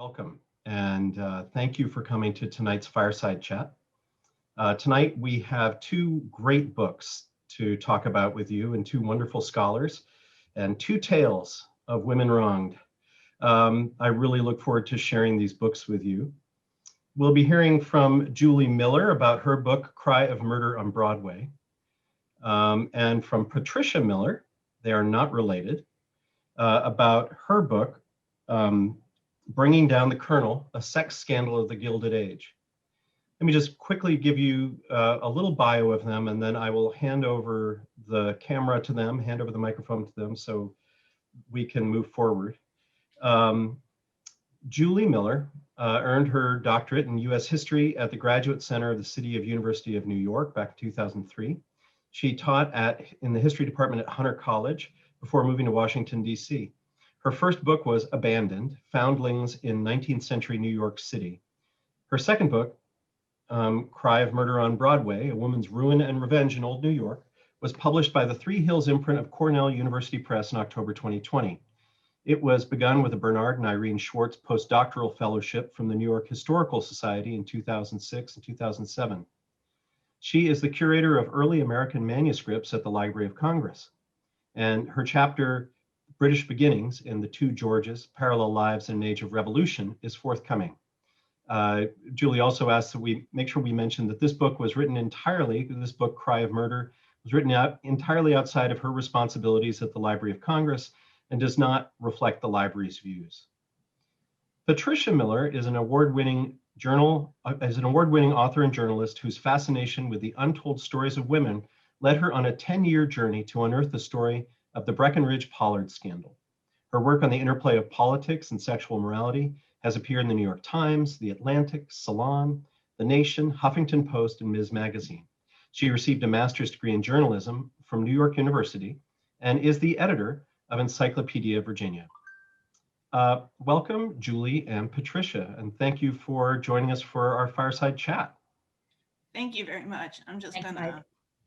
Welcome, and thank you for coming to tonight's Fireside Chat. Tonight we have two great books to talk about with you and two wonderful scholars and two tales of women wronged. I really look forward to sharing these books with you. We'll be hearing from Julie Miller about her book, Cry of Murder on Broadway, and from Patricia Miller, they are not related, about her book, Bringing Down the Colonel, A Sex Scandal of the Gilded Age. Let me just quickly give you a little bio of them, and then I will hand over the camera to them, hand over the microphone to them so we can move forward. Julie Miller earned her doctorate in US history at the Graduate Center of the City of University of New York back in 2003. She taught in the history department at Hunter College before moving to Washington, DC. Her first book was Abandoned, Foundlings in 19th Century New York City. Her second book, Cry of Murder on Broadway, A Woman's Ruin and Revenge in Old New York, was published by the Three Hills imprint of Cornell University Press in October 2020. It was begun with a Bernard and Irene Schwartz postdoctoral fellowship from the New York Historical Society in 2006 and 2007. She is the curator of early American manuscripts at the Library of Congress, and her chapter, British Beginnings in the Two Georges, Parallel Lives in an Age of Revolution, is forthcoming. Julie also asked that we make sure we mention that this book was written entirely, this book, Cry of Murder, was written entirely outside of her responsibilities at the Library of Congress and does not reflect the library's views. Patricia Miller is an award-winning author and journalist whose fascination with the untold stories of women led her on a 10-year journey to unearth the story of the Breckenridge Pollard scandal. Her work on the interplay of politics and sexual morality has appeared in the New York Times, The Atlantic, Salon, The Nation, Huffington Post, and Ms. Magazine. She received a master's degree in journalism from New York University and is the editor of Encyclopedia Virginia. Welcome, Julie and Patricia, and thank you for joining us for our Fireside Chat. Thank you very much. I'm just gonna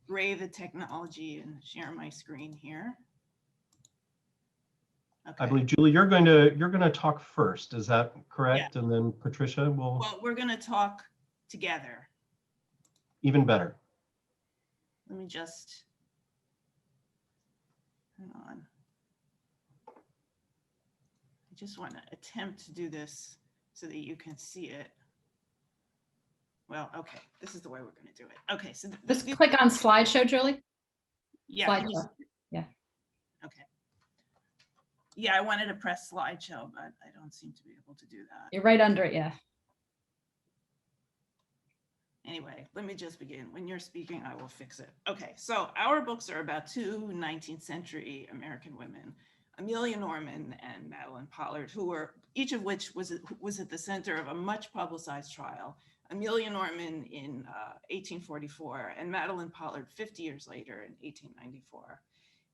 brave the technology and share my screen here. Okay. I believe, Julie, you're going to talk first. Is that correct? Yeah. And then Patricia will. Well, we're going to talk together. Even better. Let me just hang on. I just want to attempt to do this so that you can see it. Well, okay, this is the way we're going to do it. Okay, so just click on slideshow, Julie. Yeah. Slideshow. Yeah. Okay. Yeah, I wanted to press slideshow, but I don't seem to be able to do that. You're right under it, yeah. Anyway, let me just begin. When you're speaking, I will fix it. Okay, so our books are about two 19th century American women, Amelia Norman and Madeleine Pollard, who were, each of which was at the center of a much publicized trial. Amelia Norman in 1844 and Madeleine Pollard 50 years later in 1894.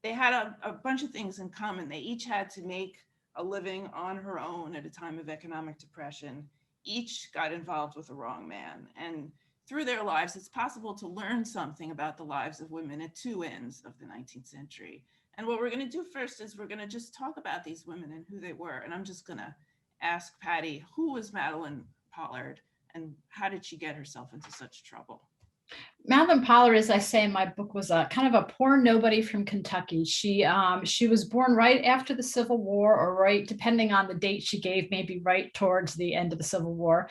They had a bunch of things in common. They each had to make a living on her own at a time of economic depression. Each got involved with the wrong man. And through their lives, it's possible to learn something about the lives of women at two ends of the 19th century. And what we're going to do first is we're going to just talk about these women and who they were. And I'm just going to ask Patty, who was Madeleine Pollard and how did she get herself into such trouble? Madeleine Pollard, as I say in my book, was a kind of a poor nobody from Kentucky. She was born right after the Civil War, or right, depending on the date she gave, maybe right towards the end of the Civil War.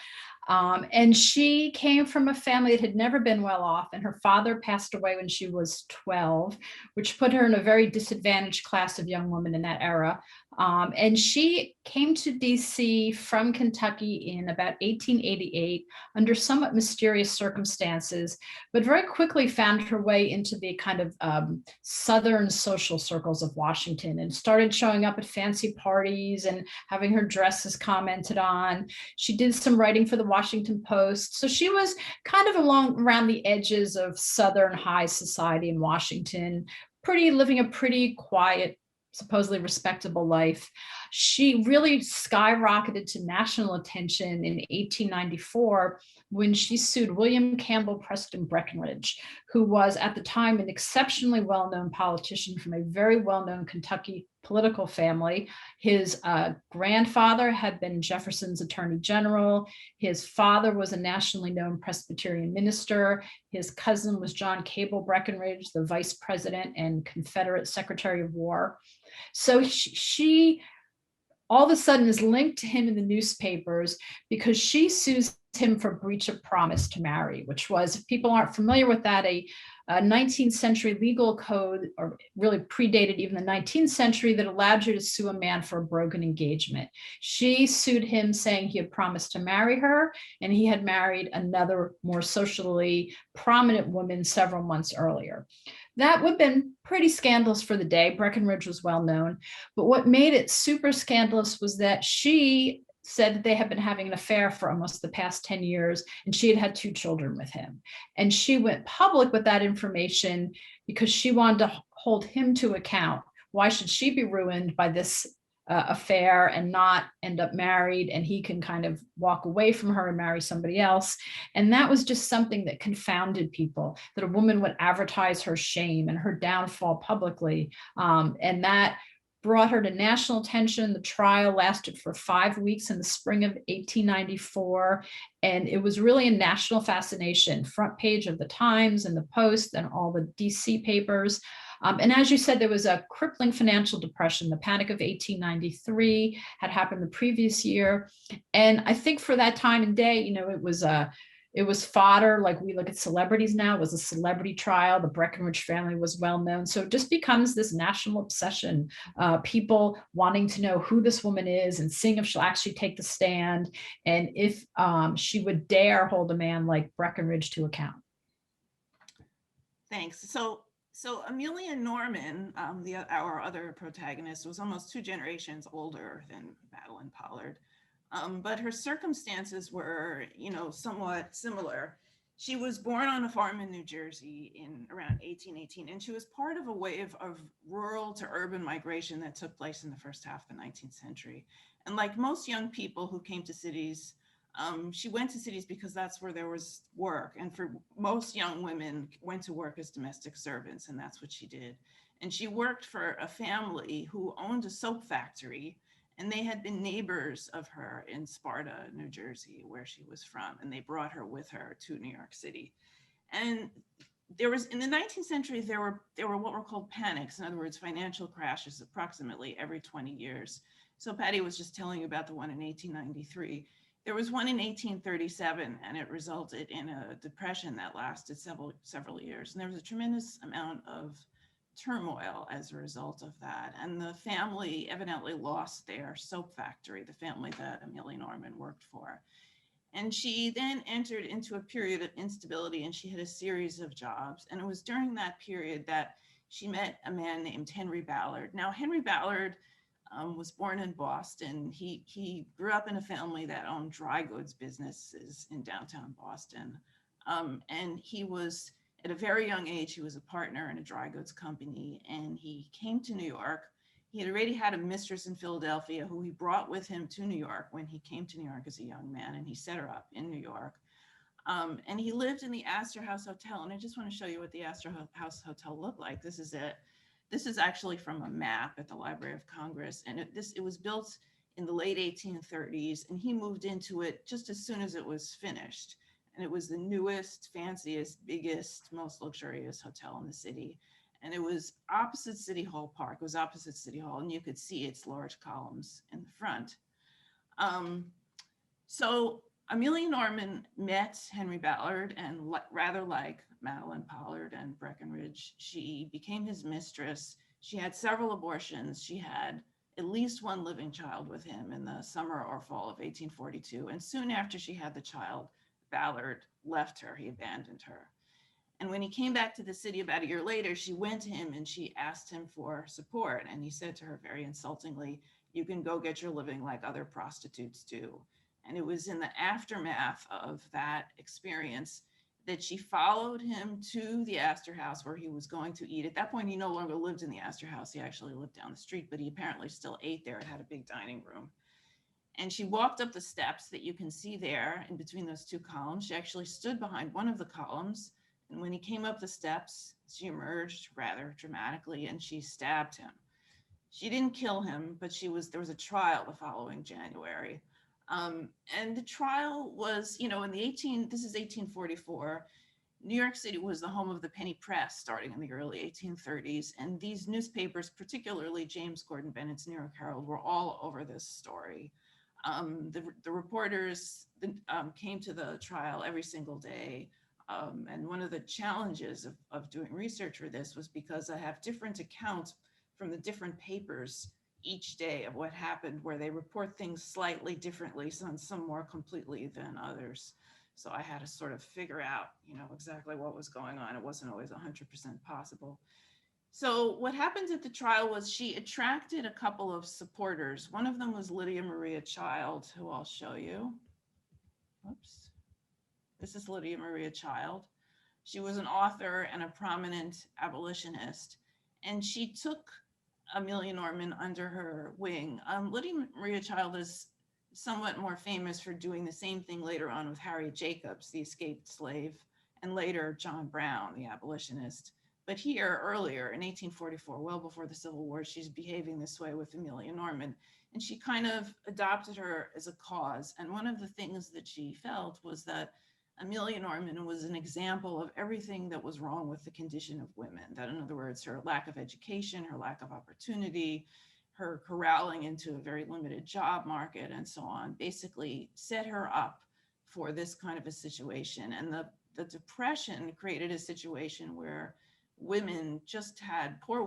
And she came from a family that had never been well off, and her father passed away when she was 12, which put her in a very disadvantaged class of young women in that era. And she came to DC from Kentucky in about 1888 under somewhat mysterious circumstances, but very quickly found her way into the kind of Southern social circles of Washington and started showing up at fancy parties and having her dresses commented on. She did some writing for the Washington Post. So she was kind of around the edges of Southern high society in Washington, living a pretty quiet, supposedly respectable life. She really skyrocketed to national attention in 1894 when she sued William Campbell Preston Breckenridge, who was at the time an exceptionally well-known politician from a very well-known Kentucky political family. His grandfather had been Jefferson's attorney general. His father was a nationally known Presbyterian minister. His cousin was John Cable Breckenridge, the vice president and Confederate Secretary of War. So she all of a sudden is linked to him in the newspapers because she sues him for breach of promise to marry, which was, if people aren't familiar with that, a 19th century legal code, or really predated even the 19th century, that allowed you to sue a man for a broken engagement. She sued him saying he had promised to marry her, and he had married another more socially prominent woman several months earlier. That would have been pretty scandalous for the day. Breckenridge was well known, but what made it super scandalous was that she said that they had been having an affair for almost the past 10 years, and she had had 2 children with him. And she went public with that information because she wanted to hold him to account. Why should she be ruined by this affair and not end up married, and he can kind of walk away from her and marry somebody else? And that was just something that confounded people, that a woman would advertise her shame and her downfall publicly. And that brought her to national attention. The trial lasted for 5 weeks in the spring of 1894. And it was really a national fascination, front page of the Times and the Post and all the DC papers. And as you said, there was a crippling financial depression. The Panic of 1893 had happened the previous year. And I think for that time and day, it was fodder. Like we look at celebrities now, it was a celebrity trial. The Breckenridge family was well known. So it just becomes this national obsession, people wanting to know who this woman is and seeing if she'll actually take the stand and if she would dare hold a man like Breckenridge to account. Thanks. So Amelia Norman, our other protagonist, was almost 2 generations older than Madeleine Pollard. But her circumstances were, somewhat similar. She was born on a farm in New Jersey in around 1818, and she was part of a wave of rural to urban migration that took place in the first half of the 19th century. And like most young people who came to cities, she went to cities because that's where there was work. And for most young women, went to work as domestic servants, and that's what she did. And she worked for a family who owned a soap factory, and they had been neighbors of her in Sparta, New Jersey, where she was from, and they brought her with her to New York City. And there was, in the 19th century, there were what were called panics. In other words, financial crashes approximately every 20 years. So Patty was just telling you about the one in 1893. There was one in 1837, and it resulted in a depression that lasted several years. And there was a tremendous amount of turmoil as a result of that. And the family evidently lost their soap factory, the family that Amelia Norman worked for. And she then entered into a period of instability, and she had a series of jobs. And it was during that period that she met a man named Henry Ballard. Now, Henry Ballard was born in Boston. He grew up in a family that owned dry goods businesses in downtown Boston. And he was, at a very young age, he was a partner in a dry goods company, and he came to New York. He had already had a mistress in Philadelphia who he brought with him to New York when he came to New York as a young man, and he set her up in New York. And he lived in the Astor House Hotel. And I just want to show you what the Astor House Hotel looked like. This is it. This is actually from a map at the Library of Congress. And it was built in the late 1830s, and he moved into it just as soon as it was finished. And it was the newest, fanciest, biggest, most luxurious hotel in the city. And it was opposite City Hall Park. It was opposite City Hall, and you could see its large columns in the front. So Amelia Norman met Henry Ballard, and rather like Madeleine Pollard and Breckenridge, she became his mistress. She had several abortions. She had at least one living child with him in the summer or fall of 1842. And soon after she had the child, Ballard left her. He abandoned her. And when he came back to the city about a year later, she went to him and she asked him for support. And he said to her very insultingly, "You can go get your living like other prostitutes do." And it was in the aftermath of that experience that she followed him to the Astor House where he was going to eat. At that point, he no longer lived in the Astor House. He actually lived down the street, but he apparently still ate there. It had a big dining room. And she walked up the steps that you can see there in between those two columns. She actually stood behind one of the columns. And when he came up the steps, she emerged rather dramatically and she stabbed him. She didn't kill him, but there was a trial the following January. And the trial was, this is 1844. New York City was the home of the penny press starting in the early 1830s. And these newspapers, particularly James Gordon Bennett's New York Herald, were all over this story. The reporters came to the trial every single day. And one of the challenges of doing research for this was because I have different accounts from the different papers each day of what happened, where they report things slightly differently, some more completely than others. So I had to sort of figure out, exactly what was going on. It wasn't always 100% possible. So what happened at the trial was she attracted a couple of supporters. One of them was Lydia Maria Child, who I'll show you. Oops. This is Lydia Maria Child. She was an author and a prominent abolitionist, and she took Amelia Norman under her wing. Lydia Maria Child is somewhat more famous for doing the same thing later on with Harriet Jacobs, the escaped slave, and later John Brown, the abolitionist. But here, earlier in 1844, well before the Civil War, she's behaving this way with Amelia Norman. And she kind of adopted her as a cause. And one of the things that she felt was that Amelia Norman was an example of everything that was wrong with the condition of women. That, in other words, her lack of education, her lack of opportunity, her corralling into a very limited job market, and so on, basically set her up for this kind of a situation. And the Depression created a situation where women just had, poor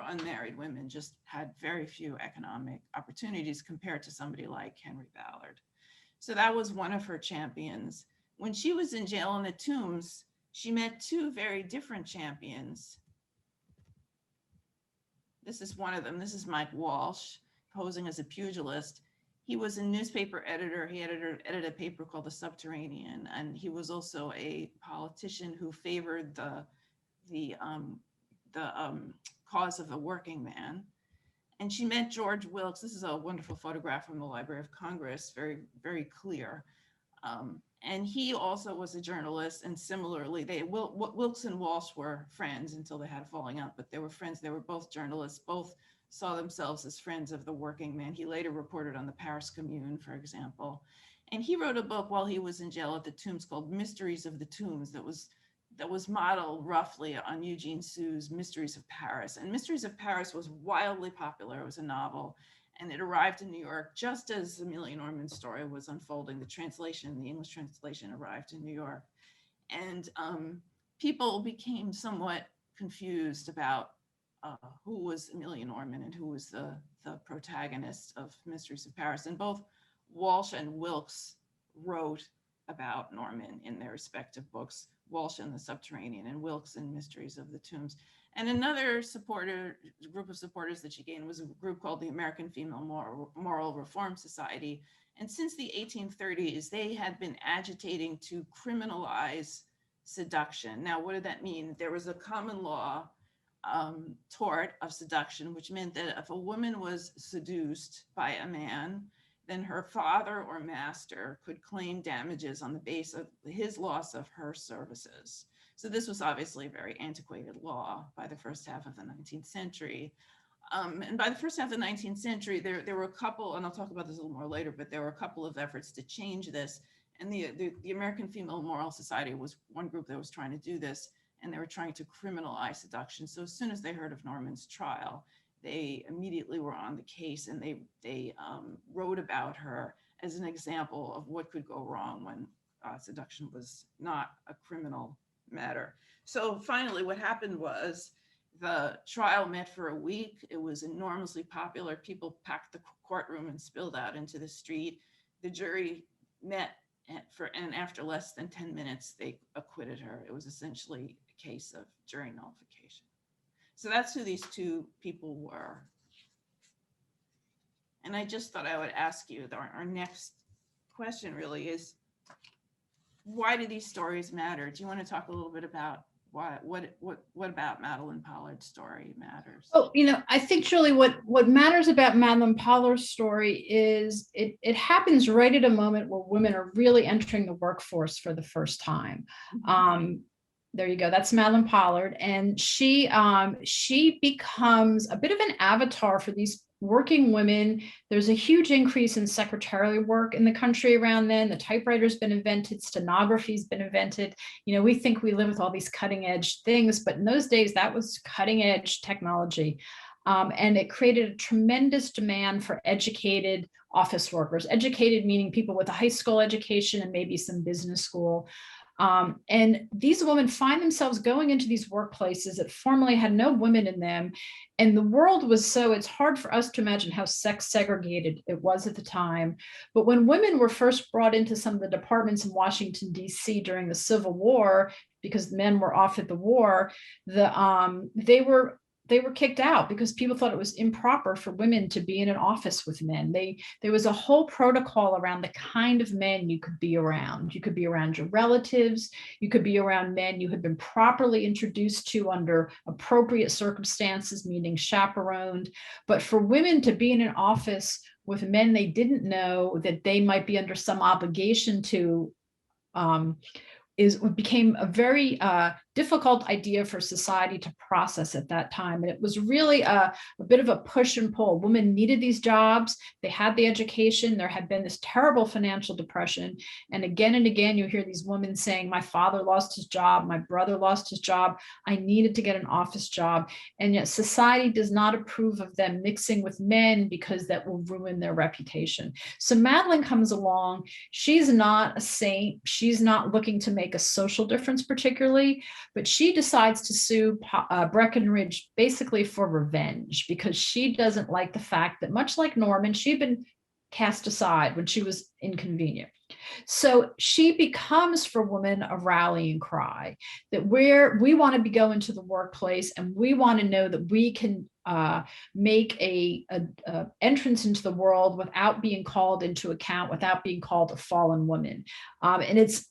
unmarried women just had very few economic opportunities compared to somebody like Henry Ballard. So that was one of her champions. When she was in jail in the Tombs, she met two very different champions. This is one of them. This is Mike Walsh, posing as a pugilist. He was a newspaper editor. He edited a paper called The Subterranean, and he was also a politician who favored the cause of the working man. And she met George Wilkes. This is a wonderful photograph from the Library of Congress, very, very clear. And he also was a journalist, and similarly, Wilkes and Walsh were friends until they had a falling out, but they were friends. They were both journalists, both saw themselves as friends of the working man. He later reported on the Paris Commune, for example. And he wrote a book while he was in jail at the Tombs called Mysteries of the Tombs that was modeled roughly on Eugene Sue's Mysteries of Paris. And Mysteries of Paris was wildly popular. It was a novel. And it arrived in New York just as Amelia Norman's story was unfolding. The English translation arrived in New York. And people became somewhat confused about who was Amelia Norman and who was the protagonist of Mysteries of Paris. And both Walsh and Wilkes wrote about Norman in their respective books, Walsh in The Subterranean and Wilkes in Mysteries of the Tombs. And another group of supporters that she gained was a group called the American Female Moral Reform Society. And since the 1830s, they had been agitating to criminalize seduction. Now, what did that mean? There was a common law tort of seduction, which meant that if a woman was seduced by a man, then her father or master could claim damages on the basis of his loss of her services. So this was obviously a very antiquated law by the first half of the 19th century. And by the first half of the 19th century, there were a couple, and I'll talk about this a little more later, but there were a couple of efforts to change this. And the American Female Moral Society was one group that was trying to do this, and they were trying to criminalize seduction. So as soon as they heard of Norman's trial, they immediately were on the case, and they wrote about her as an example of what could go wrong when seduction was not a criminal matter. So finally, what happened was the trial met for a week. It was enormously popular. People packed the courtroom and spilled out into the street. The jury met, and after less than 10 minutes, they acquitted her. It was essentially a case of jury nullification. So that's who these two people were. And I just thought I would ask you, our next question really is, why do these stories matter? Do you want to talk a little bit about what about Madeleine Pollard's story matters? Oh, I think, Julie, what matters about Madeleine Pollard's story is it happens right at a moment where women are really entering the workforce for the first time. There you go. That's Madeleine Pollard, and she becomes a bit of an avatar for these working women. There's a huge increase in secretarial work in the country around then. The typewriter's been invented, stenography's been invented. We think we live with all these cutting edge things, but in those days that was cutting edge technology. And it created a tremendous demand for educated office workers, educated meaning people with a high school education and maybe some business school. And these women find themselves going into these workplaces that formerly had no women in them. And the world was it's hard for us to imagine how sex segregated it was at the time. But when women were first brought into some of the departments in Washington, D.C. during the Civil War, because men were off at the war, they were kicked out because people thought it was improper for women to be in an office with men. There was a whole protocol around the kind of men you could be around. You could be around your relatives. You could be around men you had been properly introduced to under appropriate circumstances, meaning chaperoned. But for women to be in an office with men they didn't know that they might be under some obligation to, became a very difficult idea for society to process at that time. And it was really a bit of a push and pull. Women needed these jobs. They had the education. There had been this terrible financial depression. And again, you hear these women saying, my father lost his job. My brother lost his job. I needed to get an office job. And yet society does not approve of them mixing with men because that will ruin their reputation. So Madeleine comes along. She's not a saint. She's not looking to make a social difference particularly, but she decides to sue Breckenridge basically for revenge because she doesn't like the fact that, much like Norman, she'd been cast aside when she was inconvenient. So she becomes for women a rallying cry that we want to go into the workplace and we want to know that we can make a entrance into the world without being called into account, without being called a fallen woman. And it's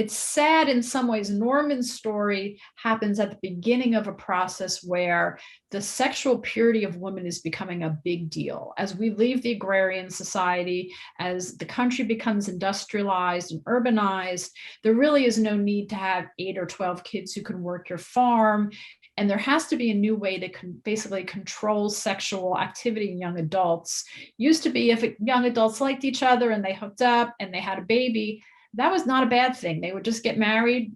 sad in some ways. Norman's story happens at the beginning of a process where the sexual purity of women is becoming a big deal. As we leave the agrarian society, as the country becomes industrialized and urbanized, there really is no need to have 8 or 12 kids who can work your farm. And there has to be a new way to basically control sexual activity in young adults. Used to be if young adults liked each other and they hooked up and they had a baby, that was not a bad thing. They would just get married,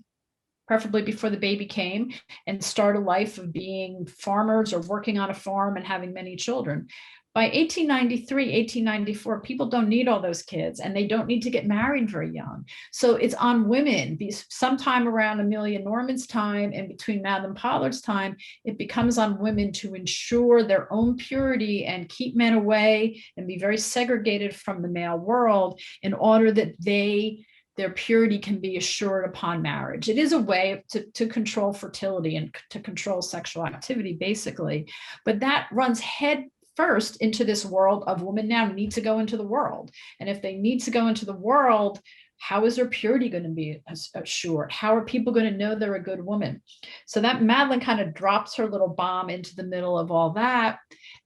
preferably before the baby came, and start a life of being farmers or working on a farm and having many children. By 1893, 1894, people don't need all those kids and they don't need to get married very young. So it's on women. Sometime around Amelia Norman's time and between Madeleine Pollard's time, it becomes on women to ensure their own purity and keep men away and be very segregated from the male world in order that their purity can be assured upon marriage. It is a way to control fertility and to control sexual activity, basically. But that runs head first into this world of women now need to go into the world. And if they need to go into the world, how is their purity going to be assured? How are people going to know they're a good woman? So that Madeleine kind of drops her little bomb into the middle of all that.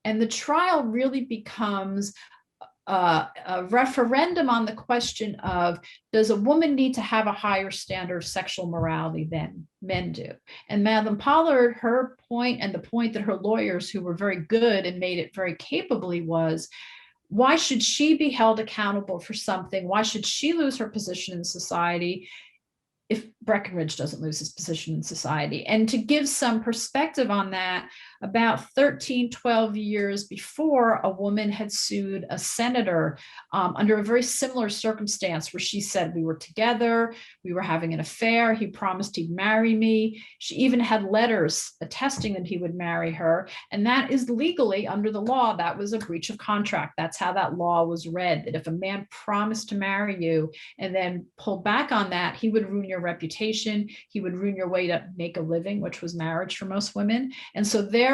And the trial really becomes a referendum on the question of, does a woman need to have a higher standard of sexual morality than men do? And Madeleine Pollard, her point, and the point that her lawyers, who were very good and made it very capably, was, why should she be held accountable for something? Why should she lose her position in society if Breckenridge doesn't lose his position in society? And to give some perspective on that, about 12 years before, a woman had sued a senator under a very similar circumstance where she said, we were together, we were having an affair, he promised he'd marry me. She even had letters attesting that he would marry her. And that is legally, under the law, that was a breach of contract. That's how that law was read, that if a man promised to marry you and then pulled back on that, he would ruin your reputation, he would ruin your way to make a living, which was marriage for most women. And so therefore,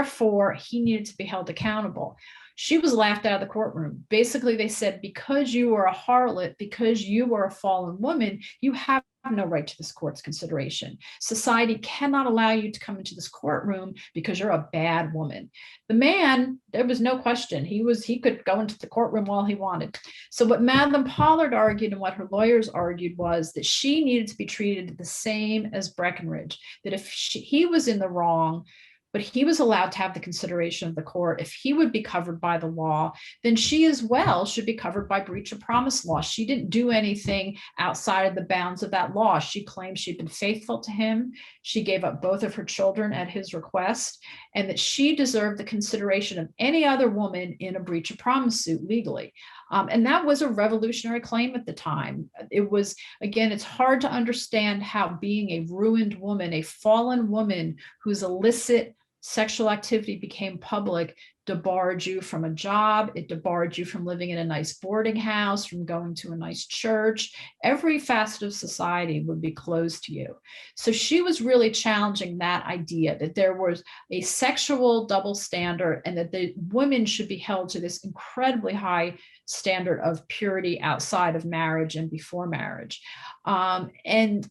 he needed to be held accountable. She was laughed out of the courtroom. Basically, they said, because you were a harlot, because you were a fallen woman, you have no right to this court's consideration. Society cannot allow you to come into this courtroom because you're a bad woman. The man, there was no question. He could go into the courtroom while he wanted. So what Madeleine Pollard argued and what her lawyers argued was that she needed to be treated the same as Breckenridge, that if he was in the wrong, but he was allowed to have the consideration of the court, if he would be covered by the law, then she as well should be covered by breach of promise law. She didn't do anything outside of the bounds of that law. She claimed she'd been faithful to him. She gave up both of her children at his request, and that she deserved the consideration of any other woman in a breach of promise suit legally. And that was a revolutionary claim at the time. It was, again, it's hard to understand how being a ruined woman, a fallen woman whose illicit sexual activity became public, debarred you from a job. It debarred you from living in a nice boarding house, from going to a nice church. Every facet of society would be closed to you. So she was really challenging that idea that there was a sexual double standard and that the women should be held to this incredibly high standard of purity outside of marriage and before marriage. And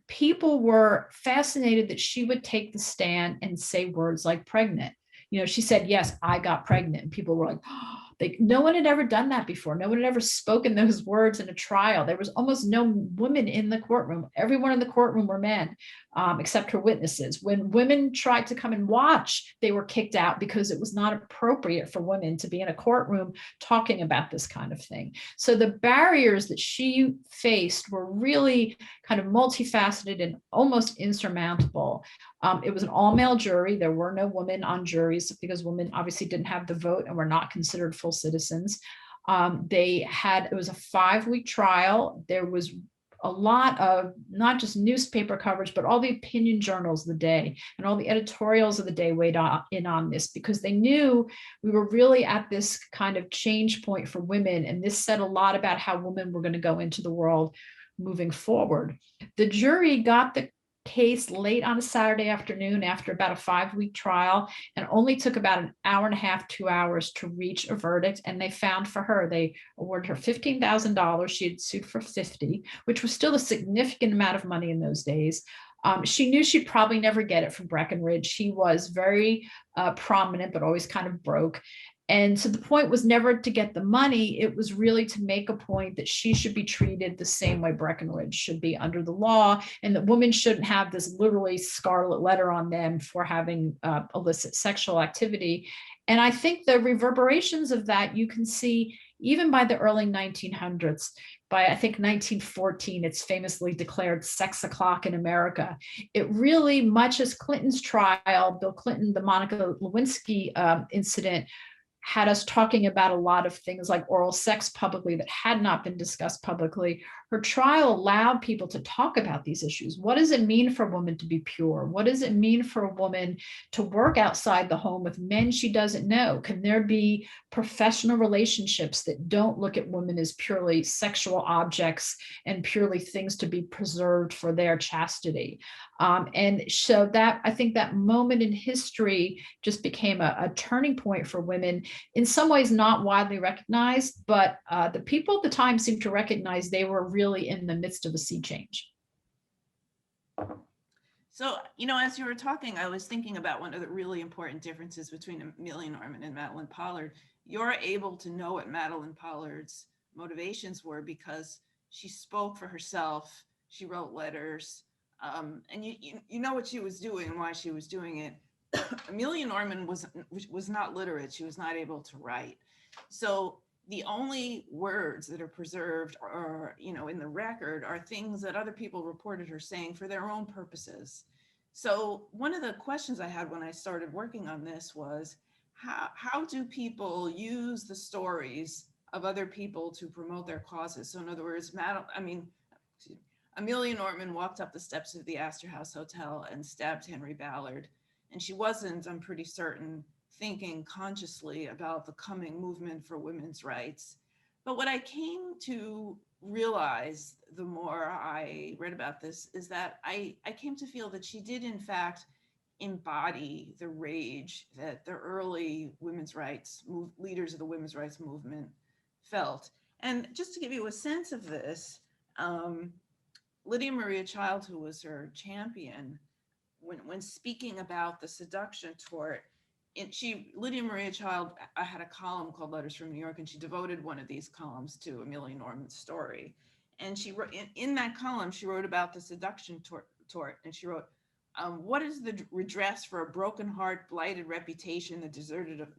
people were fascinated that she would take the stand and say words like pregnant. You know, she said, yes, I got pregnant. And people were like, oh, no one had ever done that before. No one had ever spoken those words in a trial. There was almost no women in the courtroom. Everyone in the courtroom were men, except her witnesses. When women tried to come and watch, they were kicked out because it was not appropriate for women to be in a courtroom talking about this kind of thing. So the barriers that she faced were really kind of multifaceted and almost insurmountable. It was an all-male jury. There were no women on juries because women obviously didn't have the vote and were not considered full citizens. It was a 5-week trial. There was a lot of not just newspaper coverage, but all the opinion journals of the day and all the editorials of the day weighed in on this because they knew we were really at this kind of change point for women. And this said a lot about how women were going to go into the world moving forward. The jury got the case late on a Saturday afternoon after about a 5-week trial and only took about an hour and a half, 2 hours to reach a verdict. And they found for her, they awarded her $15,000. She had sued for $50,000, which was still a significant amount of money in those days. She knew she'd probably never get it from Breckenridge. He was very prominent, but always kind of broke. And so the point was never to get the money. It was really to make a point that she should be treated the same way Breckenridge should be under the law, and that women shouldn't have this literally scarlet letter on them for having illicit sexual activity. And I think the reverberations of that you can see even by the early 1900s. By, I think, 1914, it's famously declared sex o'clock in America. It really, much as Clinton's trial, Bill Clinton, the Monica Lewinsky incident, had us talking about a lot of things like oral sex publicly that had not been discussed publicly. Her trial allowed people to talk about these issues. What does it mean for a woman to be pure? What does it mean for a woman to work outside the home with men she doesn't know? Can there be professional relationships that don't look at women as purely sexual objects and purely things to be preserved for their chastity? And so that, I think that moment in history just became a turning point for women, in some ways not widely recognized, but the people at the time seemed to recognize they were really in the midst of a sea change. So, you know, as you were talking, I was thinking about one of the really important differences between Amelia Norman and Madeleine Pollard. You're able to know what Madeleine Pollard's motivations were because she spoke for herself, she wrote letters, and you know what she was doing and why she was doing it. Amelia Norman was not literate. She was not able to write. So the only words that are preserved or, you know, in the record are things that other people reported her saying for their own purposes. So one of the questions I had when I started working on this was, how do people use the stories of other people to promote their causes? So in other words, Amelia Norman walked up the steps of the Astor House Hotel and stabbed Henry Ballard. And she wasn't, I'm pretty certain, thinking consciously about the coming movement for women's rights. But what I came to realize the more I read about this is that I came to feel that she did in fact embody the rage that the early women's rights leaders of the women's rights movement felt. And just to give you a sense of this, Lydia Maria Child, who was her champion, when speaking about the seduction tort, Lydia Maria Child had a column called Letters from New York, and she devoted one of these columns to Amelia Norman's story. And she wrote in that column, she wrote about the seduction tort, and she wrote, what is the redress for a broken heart, blighted reputation, the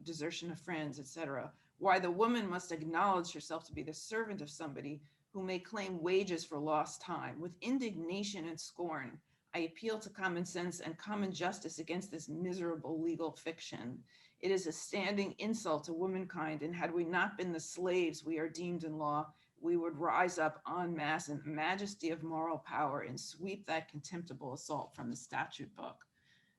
desertion of friends, etc.? Why the woman must acknowledge herself to be the servant of somebody who may claim wages for lost time. With indignation and scorn, I appeal to common sense and common justice against this miserable legal fiction. It is a standing insult to womankind, and had we not been the slaves we are deemed in law, we would rise up en masse in majesty of moral power and sweep that contemptible assault from the statute book.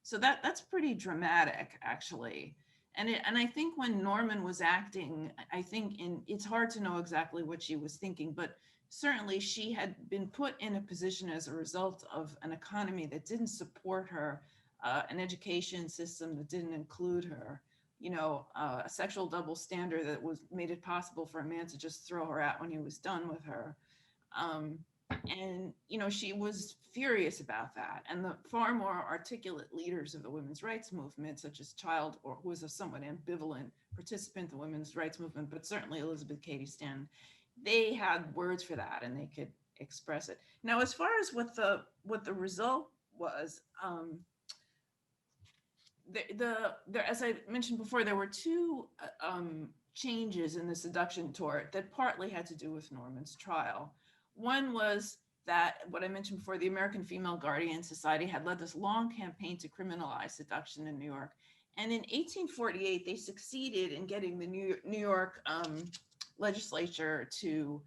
So that's pretty dramatic, actually. And I think when Norman was acting, I think it's hard to know exactly what she was thinking, but certainly she had been put in a position as a result of an economy that didn't support her, an education system that didn't include her, a sexual double standard that made it possible for a man to just throw her out when he was done with her. And she was furious about that. And the far more articulate leaders of the women's rights movement, such as Child, who was a somewhat ambivalent participant in the women's rights movement, but certainly Elizabeth Cady Stanton, they had words for that and they could express it. Now, as far as what the result was, as I mentioned before, there were two changes in the seduction tort that partly had to do with Norman's trial. One was that, what I mentioned before, the American Female Guardian Society had led this long campaign to criminalize seduction in New York. And in 1848, they succeeded in getting the New York legislature to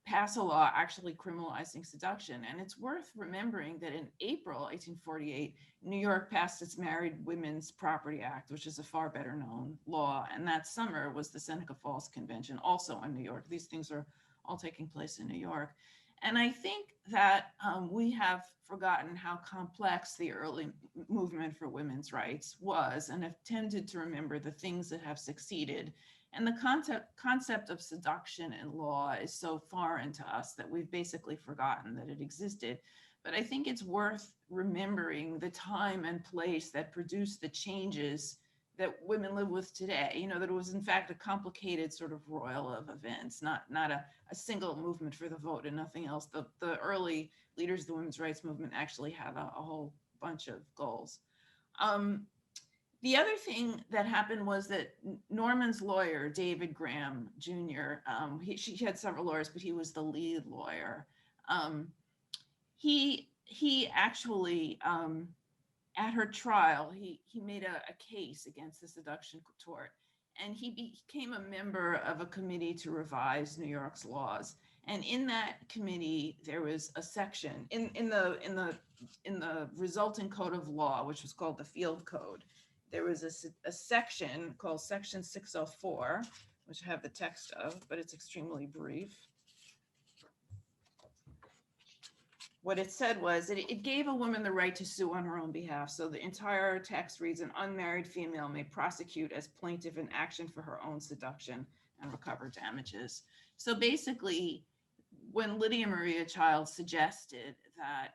pass a law actually criminalizing seduction. And it's worth remembering that in April 1848, New York passed its Married Women's Property Act, which is a far better known law. And that summer was the Seneca Falls Convention, also in New York. These things are all taking place in New York. And I think that we have forgotten how complex the early movement for women's rights was, and have tended to remember the things that have succeeded. And the concept of seduction in law is so foreign to us that we've basically forgotten that it existed. But I think it's worth remembering the time and place that produced the changes that women live with today, that it was in fact a complicated sort of roil of events, not a single movement for the vote and nothing else. The early leaders of the women's rights movement actually had a whole bunch of goals. The other thing that happened was that Norman's lawyer, David Graham Jr., she had several lawyers, but he was the lead lawyer. He actually, at her trial, he made a case against the seduction tort, and he became a member of a committee to revise New York's laws. And in that committee, there was a section in the resulting code of law, which was called the Field Code. There was a section called Section 604, which I have the text of, but it's extremely brief. What it said was that it gave a woman the right to sue on her own behalf. So the entire text reads, an unmarried female may prosecute as plaintiff in action for her own seduction and recover damages. So basically, when Lydia Maria Child suggested that,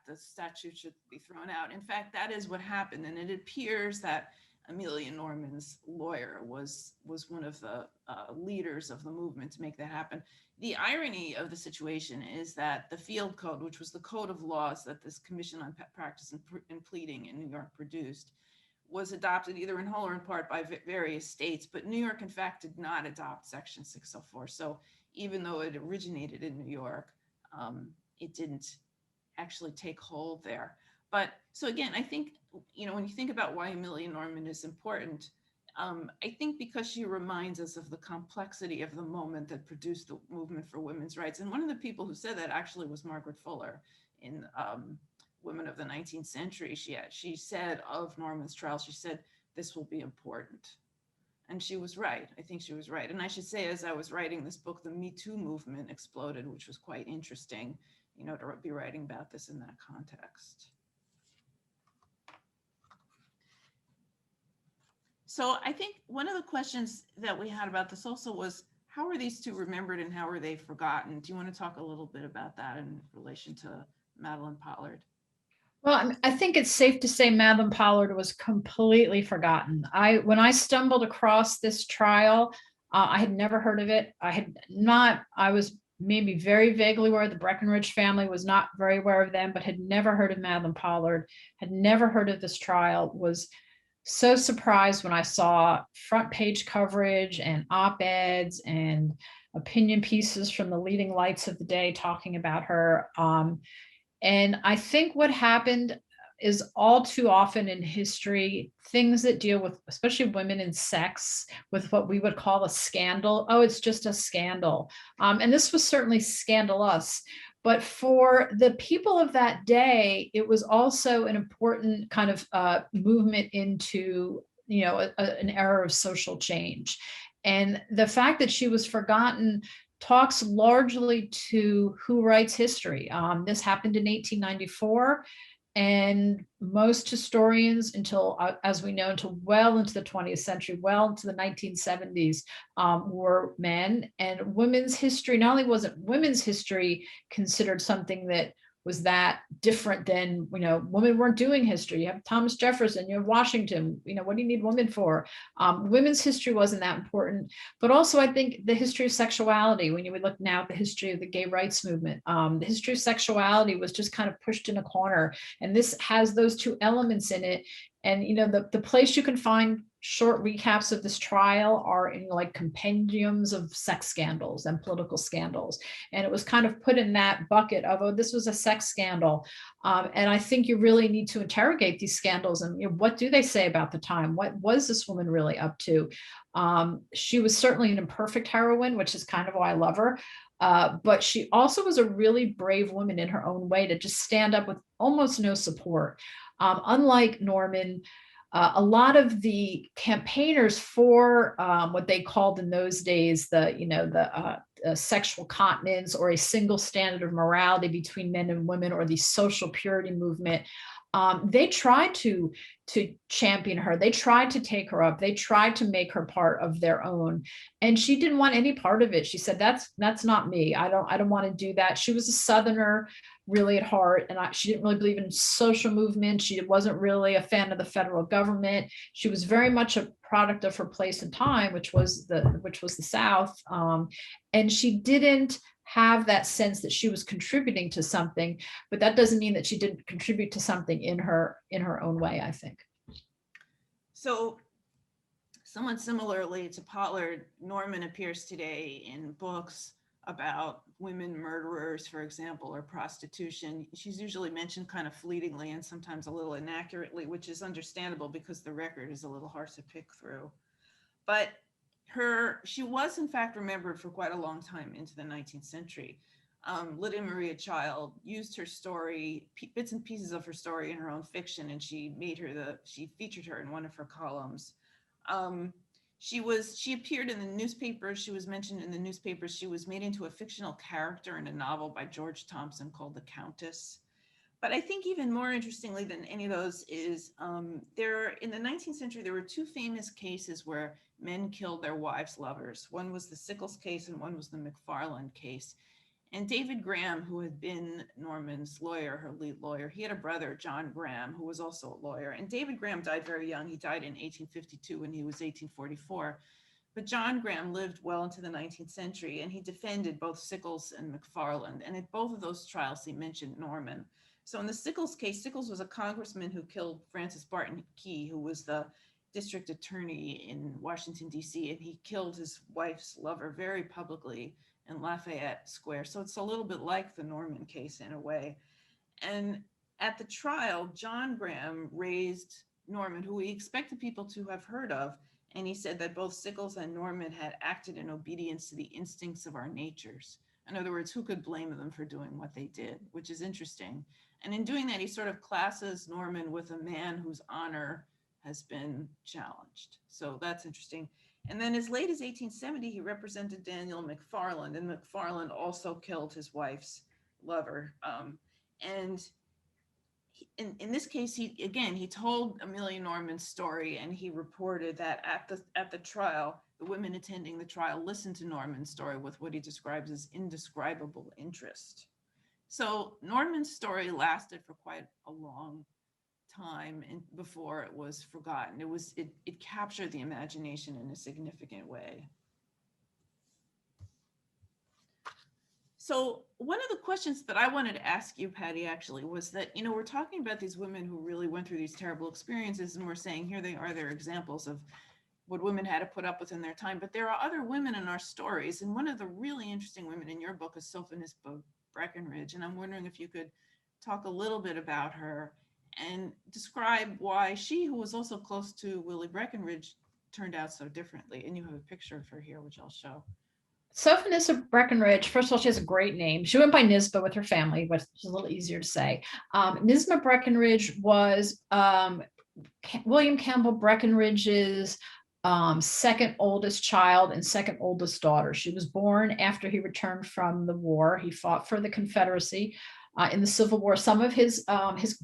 the statute should be thrown out, in fact, that is what happened. And it appears that Amelia Norman's lawyer was one of the leaders of the movement to make that happen. The irony of the situation is that the Field Code, which was the code of laws that this Commission on Practice and Pleading in New York produced, was adopted either in whole or in part by various states, but New York, in fact, did not adopt Section 604. So even though it originated in New York, it didn't actually take hold there. But so again, I think, when you think about why Amelia Norman is important, I think because she reminds us of the complexity of the moment that produced the movement for women's rights. And one of the people who said that actually was Margaret Fuller in Women of the 19th Century. She said of Norman's trial, she said, this will be important. And she was right. I think she was right. And I should say, as I was writing this book, the Me Too movement exploded, which was quite interesting, to be writing about this in that context. So I think one of the questions that we had about this also was, how are these two remembered and how are they forgotten? Do you want to talk a little bit about that in relation to Madeleine Pollard? Well, I think it's safe to say Madeleine Pollard was completely forgotten. When I stumbled across this trial, I had never heard of it. I was maybe very vaguely aware of the Breckenridge family, was not very aware of them, but had never heard of Madeleine Pollard, had never heard of this trial, was so surprised when I saw front page coverage and op-eds and opinion pieces from the leading lights of the day talking about her. And I think what happened is all too often in history, things that deal with, especially women and sex, with what we would call a scandal. Oh, it's just a scandal. And this was certainly scandalous. But for the people of that day, it was also an important kind of movement into, an era of social change. And the fact that she was forgotten talks largely to who writes history. This happened in 1894, and most historians, until, as we know, until well into the 20th century, well into the 1970s, were men. And women's history, not only wasn't women's history considered something that was that different than, women weren't doing history. You have Thomas Jefferson, you have Washington, what do you need women for? Women's history wasn't that important, but also I think the history of sexuality, when you would look now at the history of the gay rights movement, the history of sexuality was just kind of pushed in a corner. And this has those two elements in it. And, the place you can find short recaps of this trial are in like compendiums of sex scandals and political scandals. And it was kind of put in that bucket of, oh, this was a sex scandal. And I think you really need to interrogate these scandals and what do they say about the time? What was this woman really up to? She was certainly an imperfect heroine, which is kind of why I love her. But she also was a really brave woman in her own way to just stand up with almost no support. Unlike Norman, a lot of the campaigners for what they called in those days the sexual continence, or a single standard of morality between men and women, or the social purity movement, they tried to champion her. They tried to take her up. They tried to make her part of their own, and she didn't want any part of it. She said, "That's not me. I don't want to do that." She was a Southerner, really at heart, and she didn't really believe in social movement. She wasn't really a fan of the federal government. She was very much a product of her place and time, which was the South, and she didn't have that sense that she was contributing to something, but that doesn't mean that she didn't contribute to something in her own way, I think. So somewhat similarly to Pollard, Norman appears today in books about women murderers, for example, or prostitution. She's usually mentioned kind of fleetingly and sometimes a little inaccurately, which is understandable because the record is a little hard to pick through. But she was in fact remembered for quite a long time into the 19th century. Lydia Maria Child used her story, bits and pieces of her story in her own fiction, and she featured her in one of her columns. She appeared in the newspapers. She was mentioned in the newspapers. She was made into a fictional character in a novel by George Thompson called The Countess. But I think even more interestingly than any of those is in the 19th century, there were two famous cases where men killed their wives' lovers. One was the Sickles case and one was the McFarland case. And David Graham, who had been Norman's lawyer, her lead lawyer, he had a brother, John Graham, who was also a lawyer. And David Graham died very young. He died in 1852 when he was 1844. But John Graham lived well into the 19th century, and he defended both Sickles and McFarland. And at both of those trials, he mentioned Norman. So in the Sickles case, Sickles was a congressman who killed Francis Barton Key, who was the district attorney in Washington, D.C., and he killed his wife's lover very publicly in Lafayette Square. So it's a little bit like the Norman case in a way. And at the trial, John Graham raised Norman, who he expected people to have heard of, and he said that both Sickles and Norman had acted in obedience to the instincts of our natures. In other words, who could blame them for doing what they did, which is interesting. And in doing that, he sort of classes Norman with a man whose honor has been challenged. So that's interesting. And then as late as 1870, he represented Daniel McFarland, and McFarland also killed his wife's lover. And in this case, he told Amelia Norman's story, and he reported that at the trial, The women attending the trial listened to Norman's story with what he describes as indescribable interest. So Norman's story lasted for quite a long time before it was forgotten. It captured the imagination in a significant way. So one of the questions that I wanted to ask you, Patty, actually, was that, we're talking about these women who really went through these terrible experiences, and we're saying here they are, they're examples of what women had to put up with in their time. But there are other women in our stories, and one of the really interesting women in your book is Sofonisba Breckenridge, and I'm wondering if you could talk a little bit about her and describe why she, who was also close to Willie Breckenridge, turned out so differently. And you have a picture of her here, which I'll show. Sofonisba Breckenridge, first of all, she has a great name. She went by Nisba with her family, which is a little easier to say. Nisba Breckenridge was William Campbell Breckenridge's second oldest child and second oldest daughter. She was born after he returned from the war. He fought for the Confederacy in the Civil War. Some of his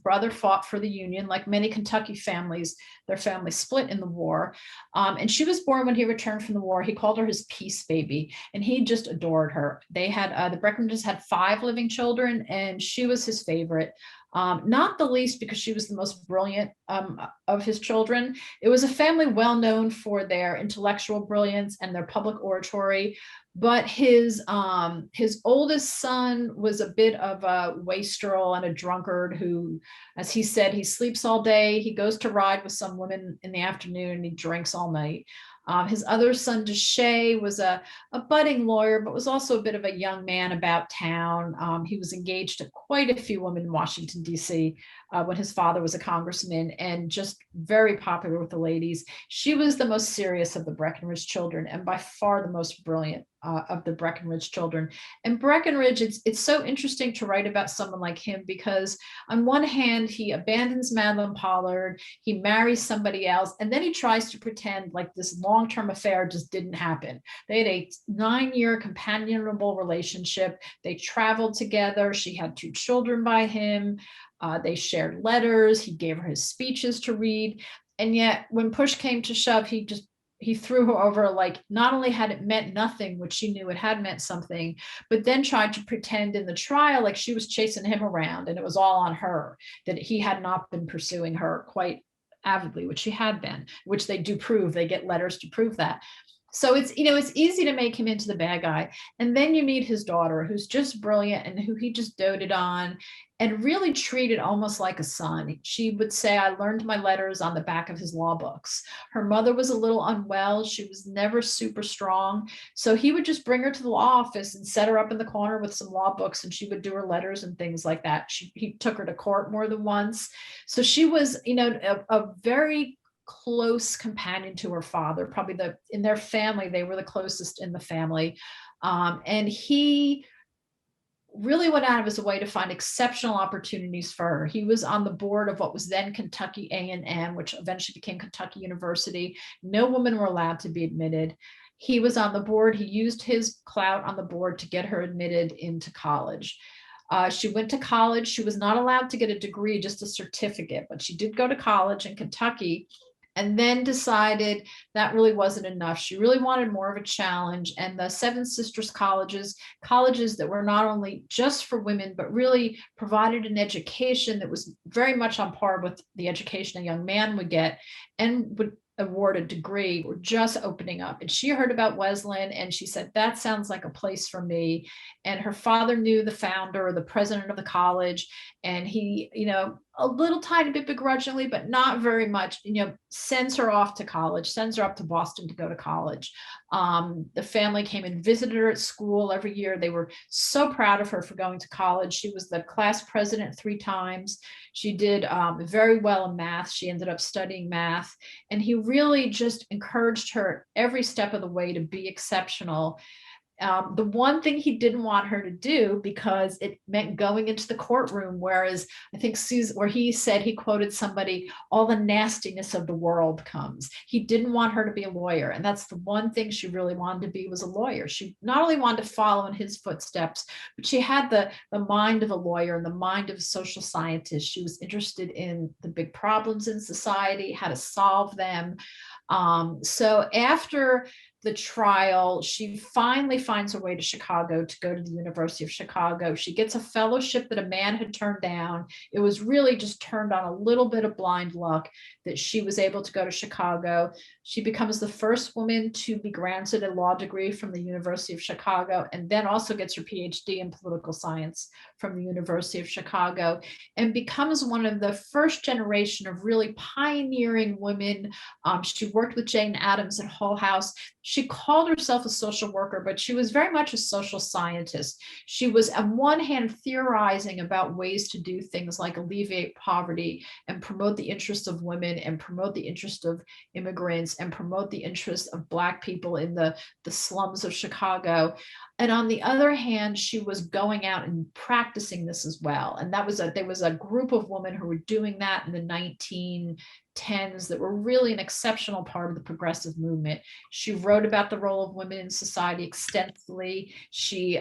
brother fought for the Union. Like many Kentucky families, their family split in the war. And she was born when he returned from the war. He called her his peace baby, and he just adored her. They had, the Breckenridges had 5 living children, and she was his favorite. Not the least because she was the most brilliant of his children. It was a family well known for their intellectual brilliance and their public oratory. But his oldest son was a bit of a wastrel and a drunkard who, as he said, he sleeps all day, he goes to ride with some women in the afternoon, and he drinks all night. His other son, Deshay, was a budding lawyer, but was also a bit of a young man about town. He was engaged to quite a few women in Washington, D.C. When his father was a congressman, and just very popular with the ladies. She was the most serious of the Breckenridge children, and by far the most brilliant of the Breckenridge children. And Breckenridge, it's so interesting to write about someone like him, because on one hand, he abandons Madeleine Pollard, he marries somebody else, and then he tries to pretend like this long-term affair just didn't happen. They had a 9-year companionable relationship. They traveled together. She had 2 children by him. They shared letters. He gave her his speeches to read. And yet when push came to shove, he threw her over. Like, not only had it meant nothing, which she knew it had meant something, but then tried to pretend in the trial like she was chasing him around and it was all on her, that he had not been pursuing her quite avidly, which he had been, which they do prove. They get letters to prove that. So it's easy to make him into the bad guy. And then you meet his daughter, who's just brilliant and who he just doted on and really treated almost like a son. She would say, I learned my letters on the back of his law books. Her mother was a little unwell. She was never super strong. So he would just bring her to the law office and set her up in the corner with some law books, and she would do her letters and things like that. He took her to court more than once. So she was, a very close companion to her father. Probably in their family, they were the closest in the family. And he really went out of his way to find exceptional opportunities for her. He was on the board of what was then Kentucky A&M, which eventually became Kentucky University. No women were allowed to be admitted. He was on the board. He used his clout on the board to get her admitted into college. She went to college. She was not allowed to get a degree, just a certificate, but she did go to college in Kentucky, and then decided that really wasn't enough. She really wanted more of a challenge. And the Seven Sisters colleges that were not only just for women, but really provided an education that was very much on par with the education a young man would get and would award a degree, were just opening up. And she heard about Wesleyan and she said, that sounds like a place for me. And her father knew the founder, the president of the college, and he, a little tiny bit begrudgingly, but not very much, sends her off to college, sends her up to Boston to go to college. The family came and visited her at school every year. They were so proud of her for going to college. She was the class president 3 times. She did very well in math. She ended up studying math. And he really just encouraged her every step of the way to be exceptional. The one thing he didn't want her to do, because it meant going into the courtroom, whereas I think where he said, he quoted somebody, all the nastiness of the world comes. He didn't want her to be a lawyer. And that's the one thing she really wanted to be, was a lawyer. She not only wanted to follow in his footsteps, but she had the mind of a lawyer and the mind of a social scientist. She was interested in the big problems in society, how to solve them. So after the trial, she finally finds her way to Chicago to go to the University of Chicago. She gets a fellowship that a man had turned down. It was really just turned on a little bit of blind luck that she was able to go to Chicago. She becomes the first woman to be granted a law degree from the University of Chicago, and then also gets her PhD in political science from the University of Chicago, and becomes one of the first generation of really pioneering women. She worked with Jane Addams at Hull House. She called herself a social worker, but she was very much a social scientist. She was on one hand theorizing about ways to do things like alleviate poverty and promote the interests of women and promote the interest of immigrants and promote the interests of Black people in the slums of Chicago. And on the other hand, she was going out and practicing this as well. And there was a group of women who were doing that in the 1910s that were really an exceptional part of the progressive movement. She wrote about the role of women in society extensively. She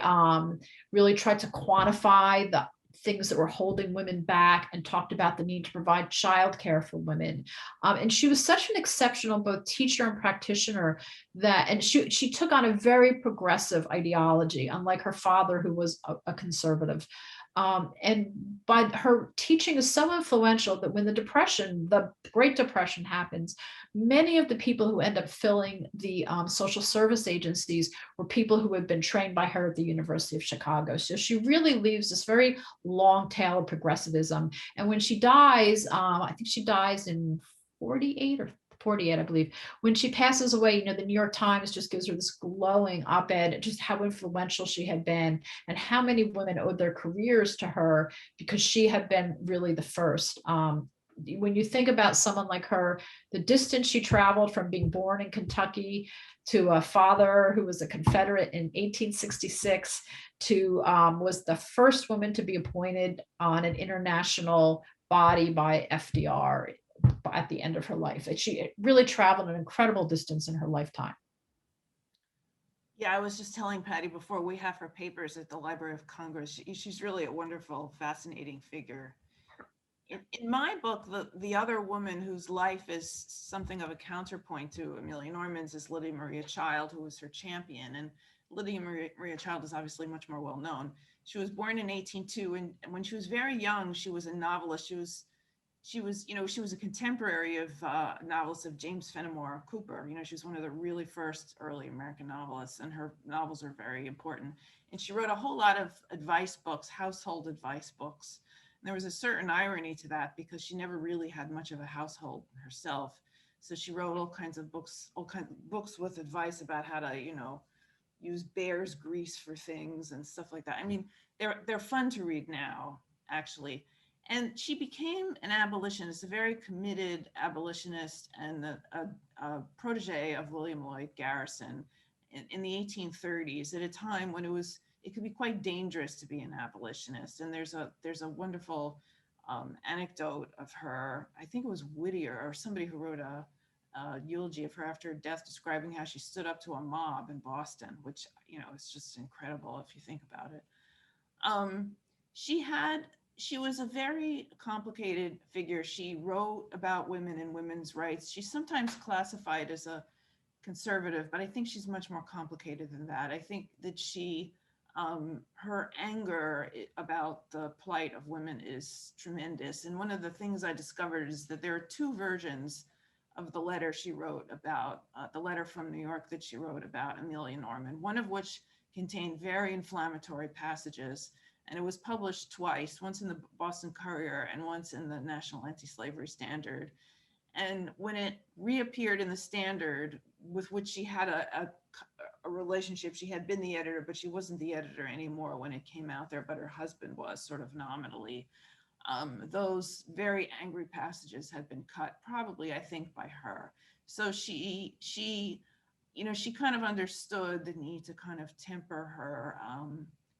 really tried to quantify the things that were holding women back and talked about the need to provide childcare for women. And she was such an exceptional both teacher and practitioner and she took on a very progressive ideology, unlike her father, who was a conservative. And by her teaching is so influential that when the Great Depression happens, many of the people who end up filling the social service agencies were people who had been trained by her at the University of Chicago. So she really leaves this very long tail of progressivism. And when she dies, I think she dies in 48 or 48, I believe. When she passes away, the New York Times just gives her this glowing op-ed, just how influential she had been and how many women owed their careers to her because she had been really the first. When you think about someone like her, the distance she traveled from being born in Kentucky to a father who was a Confederate in 1866 to was the first woman to be appointed on an international body by FDR at the end of her life. She really traveled an incredible distance in her lifetime. Yeah, I was just telling Patty before, we have her papers at the Library of Congress. She's really a wonderful, fascinating figure. In my book, the other woman whose life is something of a counterpoint to Amelia Norman's is Lydia Maria Child, who was her champion. And Lydia Maria Child is obviously much more well known. She was born in 1802, and when she was very young, she was a novelist. She was a contemporary of novelists of James Fenimore Cooper. She was one of the really first early American novelists, and her novels are very important. And she wrote a whole lot of advice books, household advice books. And there was a certain irony to that because she never really had much of a household herself. So she wrote all kinds of books with advice about how to, use bear's grease for things and stuff like that. I mean, they're fun to read now, actually. And she became an abolitionist, a very committed abolitionist and a protege of William Lloyd Garrison in the 1830s, at a time when it could be quite dangerous to be an abolitionist. And there's a wonderful anecdote of her. I think it was Whittier or somebody who wrote a eulogy of her after her death, describing how she stood up to a mob in Boston, which is just incredible if you think about it. She was a very complicated figure. She wrote about women and women's rights. She's sometimes classified as a conservative, but I think she's much more complicated than that. I think that her anger about the plight of women is tremendous. And one of the things I discovered is that there are two versions of the letter she wrote about, the letter from New York that she wrote about Amelia Norman, one of which contained very inflammatory passages. And it was published twice, once in the Boston Courier and once in the National Anti-Slavery Standard. And when it reappeared in the Standard, with which she had a relationship, she had been the editor, but she wasn't the editor anymore when it came out there, but her husband was, sort of nominally. Those very angry passages had been cut, probably, I think, by her. So she kind of understood the need to kind of temper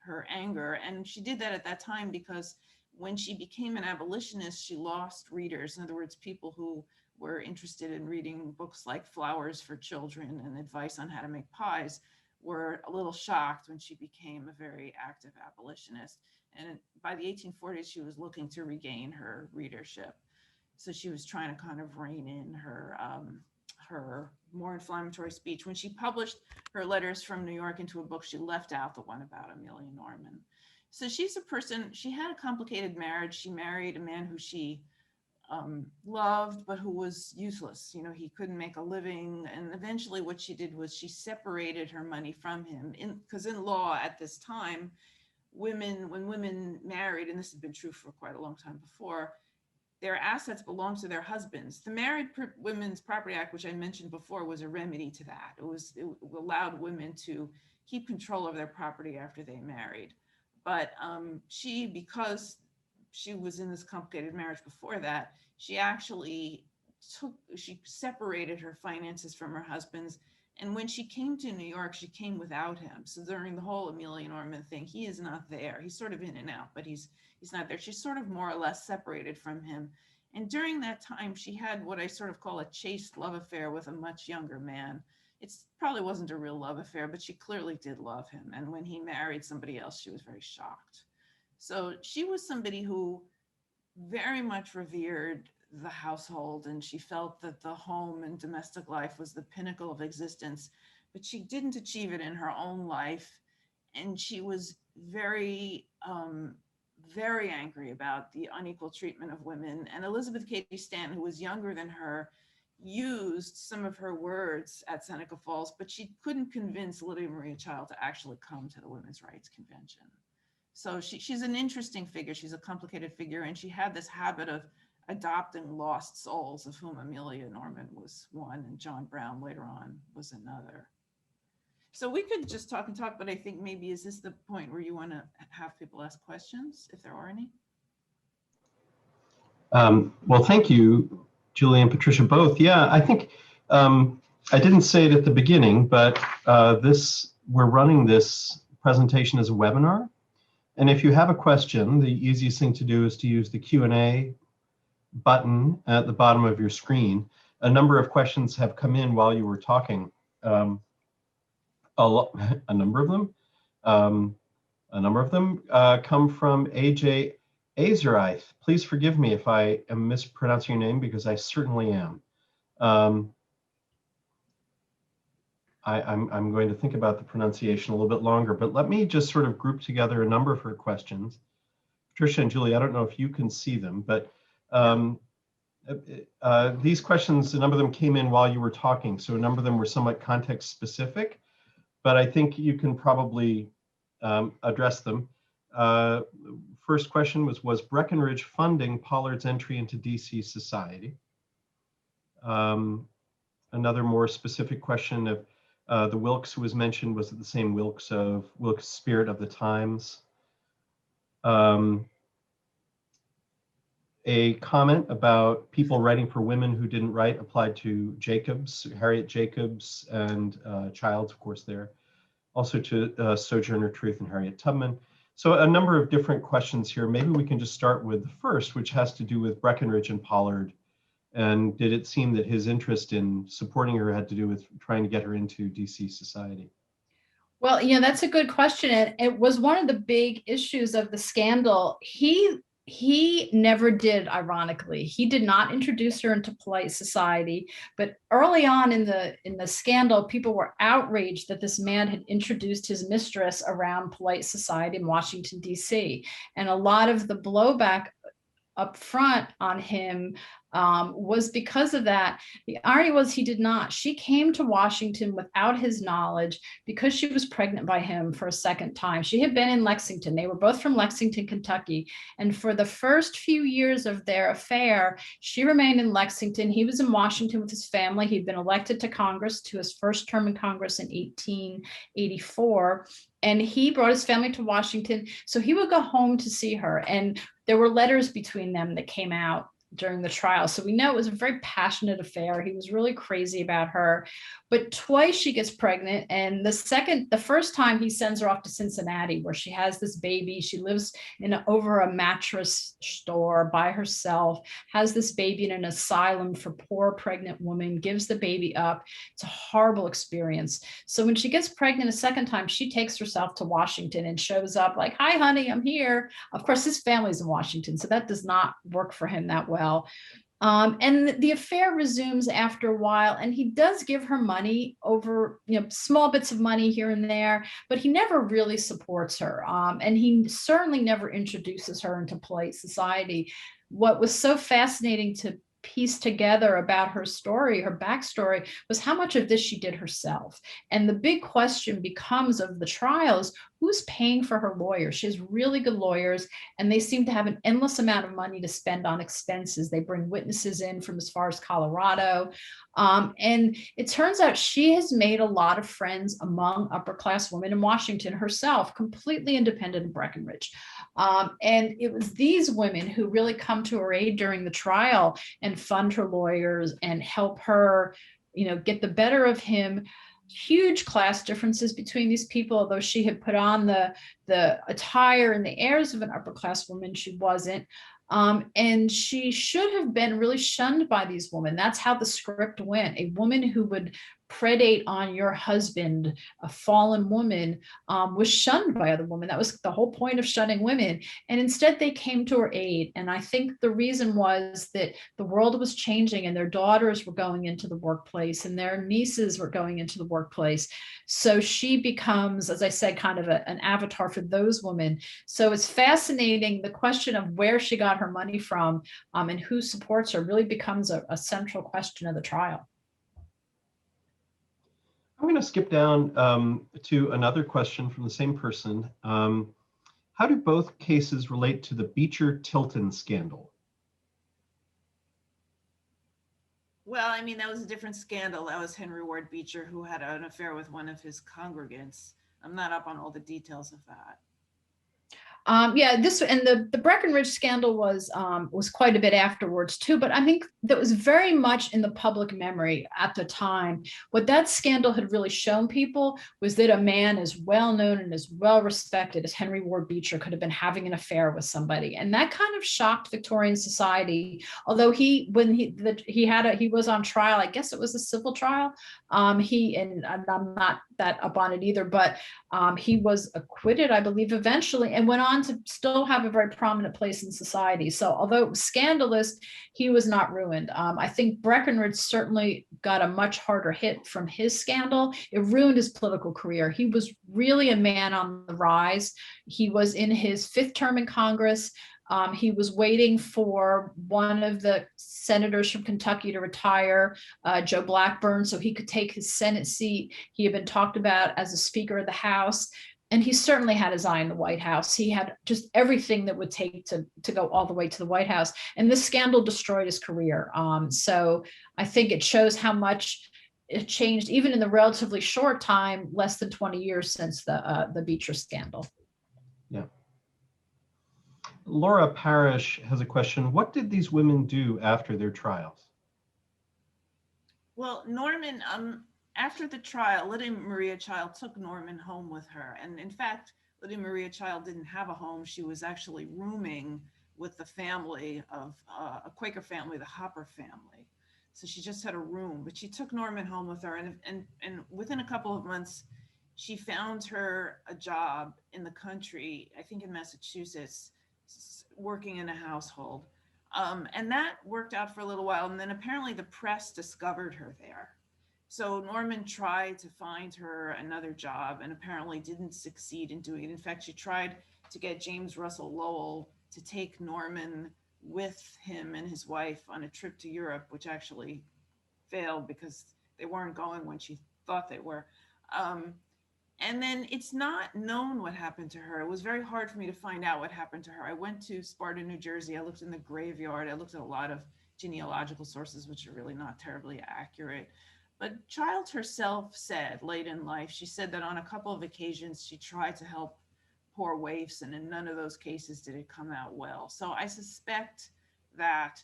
her anger. And she did that at that time because when she became an abolitionist, she lost readers. In other words, people who were interested in reading books like Flowers for Children and advice on how to make pies were a little shocked when she became a very active abolitionist. And by the 1840s, she was looking to regain her readership. So she was trying to kind of rein in her her more inflammatory speech. When she published her letters from New York into a book, she left out the one about Amelia Norman. So she's a person, she had a complicated marriage. She married a man who she loved, but who was useless. You know, he couldn't make a living. And eventually what she did was she separated her money from him. Because in law at this time, when women married, and this has been true for quite a long time before, their assets belonged to their husbands. The Married Women's Property Act, which I mentioned before, was a remedy to that. It allowed women to keep control of their property after they married. But she, because she was in this complicated marriage before that, she separated her finances from her husband's. And when she came to New York, she came without him. So during the whole Amelia Norman thing, he is not there. He's sort of in and out, but he's not there. She's sort of more or less separated from him. And during that time, she had what I sort of call a chaste love affair with a much younger man. It probably wasn't a real love affair, but she clearly did love him. And when he married somebody else, she was very shocked. So she was somebody who very much revered the household, and she felt that the home and domestic life was the pinnacle of existence, but she didn't achieve it in her own life. And she was very, very angry about the unequal treatment of women. And Elizabeth Cady Stanton, who was younger than her, used some of her words at Seneca Falls, but she couldn't convince Lydia Maria Child to actually come to the Women's Rights Convention. So she's an interesting figure. She's a complicated figure, and she had this habit of adopting lost souls, of whom Amelia Norman was one, and John Brown later on was another. So we could just talk and talk, but I think maybe, is this the point where you want to have people ask questions, if there are any? Well, thank you, Julie and Patricia, both. Yeah, I think I didn't say it at the beginning, but we're running this presentation as a webinar. And if you have a question, the easiest thing to do is to use the Q&A button at the bottom of your screen. A number of questions have come in while you were talking. A number of them come from AJ Azerith. Please forgive me if I am mispronouncing your name, because I certainly am. I'm going to think about the pronunciation a little bit longer, but let me just sort of group together a number of her questions. Patricia and Julie, I don't know if you can see them, but these questions, a number of them came in while you were talking, so a number of them were somewhat context specific, but I think you can probably address them. First question was Breckenridge funding Pollard's entry into DC society? Another more specific question of the Wilkes who was mentioned, was it the same Wilkes of Wilkes' Spirit of the Times? A comment about people writing for women who didn't write applied to Jacobs, Harriet Jacobs, and Childs, of course, there. Also to Sojourner Truth and Harriet Tubman. So a number of different questions here. Maybe we can just start with the first, which has to do with Breckenridge and Pollard. And did it seem that his interest in supporting her had to do with trying to get her into DC society? Well, yeah, that's a good question. And it was one of the big issues of the scandal. He never did, ironically. He did not introduce her into polite society, but early on in the scandal, people were outraged that this man had introduced his mistress around polite society in Washington, D.C. And a lot of the blowback up front on him was because of that. The irony was he did not. She came to Washington without his knowledge because she was pregnant by him for a second time. She had been in Lexington. They were both from Lexington, Kentucky. And for the first few years of their affair, she remained in Lexington. He was in Washington with his family. He'd been elected to Congress, to his first term in Congress in 1884. And he brought his family to Washington. So he would go home to see her. And there were letters between them that came out during the trial. So we know it was a very passionate affair. He was really crazy about her, but twice she gets pregnant. And the first time he sends her off to Cincinnati, where she has this baby. She lives over a mattress store by herself, has this baby in an asylum for poor pregnant women, gives the baby up. It's a horrible experience. So when she gets pregnant a second time, she takes herself to Washington and shows up like, "Hi, honey, I'm here." Of course, his family's in Washington, so that does not work for him that well. And the affair resumes after a while, and he does give her money over, small bits of money here and there, but he never really supports her. And he certainly never introduces her into polite society. What was so fascinating to piece together about her story, her backstory, was how much of this she did herself. And the big question becomes of the trials, who's paying for her lawyers? She has really good lawyers, and they seem to have an endless amount of money to spend on expenses. They bring witnesses in from as far as Colorado. And it turns out she has made a lot of friends among upper class women in Washington herself, completely independent of Breckenridge. And it was these women who really come to her aid during the trial and fund her lawyers and help her, get the better of him. Huge class differences between these people. Although she had put on the attire and the airs of an upper class woman, she wasn't. And she should have been really shunned by these women. That's how the script went. A woman who would predate on your husband, a fallen woman, was shunned by other women. That was the whole point of shunning women. And instead they came to her aid. And I think the reason was that the world was changing and their daughters were going into the workplace and their nieces were going into the workplace. So she becomes, as I said, kind of an avatar for those women. So it's fascinating. The question of where she got her money from and who supports her really becomes a central question of the trial. I'm going to skip down to another question from the same person. How do both cases relate to the Beecher-Tilton scandal? Well, I mean, that was a different scandal. That was Henry Ward Beecher, who had an affair with one of his congregants. I'm not up on all the details of that. This and the Breckenridge scandal was quite a bit afterwards too, but I think that was very much in the public memory at the time. What that scandal had really shown people was that a man as well known and as well respected as Henry Ward Beecher could have been having an affair with somebody, and that kind of shocked Victorian society. Although he was on trial, I guess it was a civil trial. I'm not that up on it either, but he was acquitted, I believe, eventually, and went on to still have a very prominent place in society. So although it was scandalous, he was not ruined. I think Breckenridge certainly got a much harder hit from his scandal. It ruined his political career. He was really a man on the rise. He was in his 5th term in Congress. He was waiting for one of the senators from Kentucky to retire, Joe Blackburn, so he could take his Senate seat. He had been talked about as a Speaker of the House, and he certainly had his eye in the White House. He had just everything that would take to go all the way to the White House. And this scandal destroyed his career. So I think it shows how much it changed, even in the relatively short time, less than 20 years since the Beecher scandal. Yeah. Laura Parrish has a question. What did these women do after their trials? Well, Norman, after the trial, Lydia Maria Child took Norman home with her. And in fact, Lydia Maria Child didn't have a home. She was actually rooming with the family of a Quaker family, the Hopper family. So she just had a room, but she took Norman home with her. And within a couple of months, she found her a job in the country, I think in Massachusetts, working in a household. And that worked out for a little while. And then apparently the press discovered her there. So Norman tried to find her another job and apparently didn't succeed in doing it. In fact, she tried to get James Russell Lowell to take Norman with him and his wife on a trip to Europe, which actually failed because they weren't going when she thought they were. And then it's not known what happened to her. It was very hard for me to find out what happened to her. I went to Sparta, New Jersey. I looked in the graveyard. I looked at a lot of genealogical sources, which are really not terribly accurate. But Child herself said late in life, she said that on a couple of occasions, she tried to help poor waifs, and in none of those cases did it come out well. So I suspect that,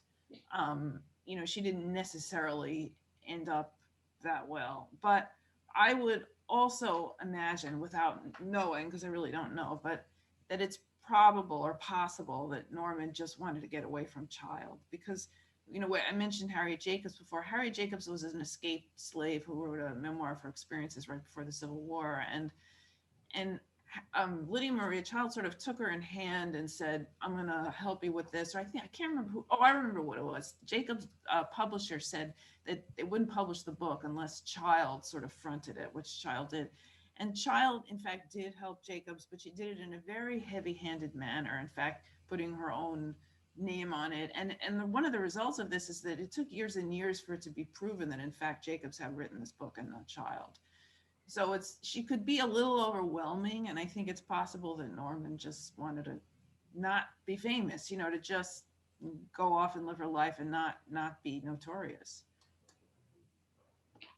she didn't necessarily end up that well. But I would also imagine, without knowing, because I really don't know, but that it's probable or possible that Norman just wanted to get away from Child because, I mentioned Harriet Jacobs before. Harriet Jacobs was an escaped slave who wrote a memoir of her experiences right before the Civil War. And Lydia Maria Child sort of took her in hand and said, I'm going to help you with this. Or I can't remember who, oh, I remember what it was. Jacob's publisher said that they wouldn't publish the book unless Child sort of fronted it, which Child did. And Child, in fact, did help Jacobs, but she did it in a very heavy-handed manner, in fact, putting her own name on it. And one of the results of this is that it took years and years for it to be proven that, in fact, Jacobs had written this book and not Child. So she could be a little overwhelming, and I think it's possible that Norman just wanted to not be famous, you know, to just go off and live her life and not be notorious.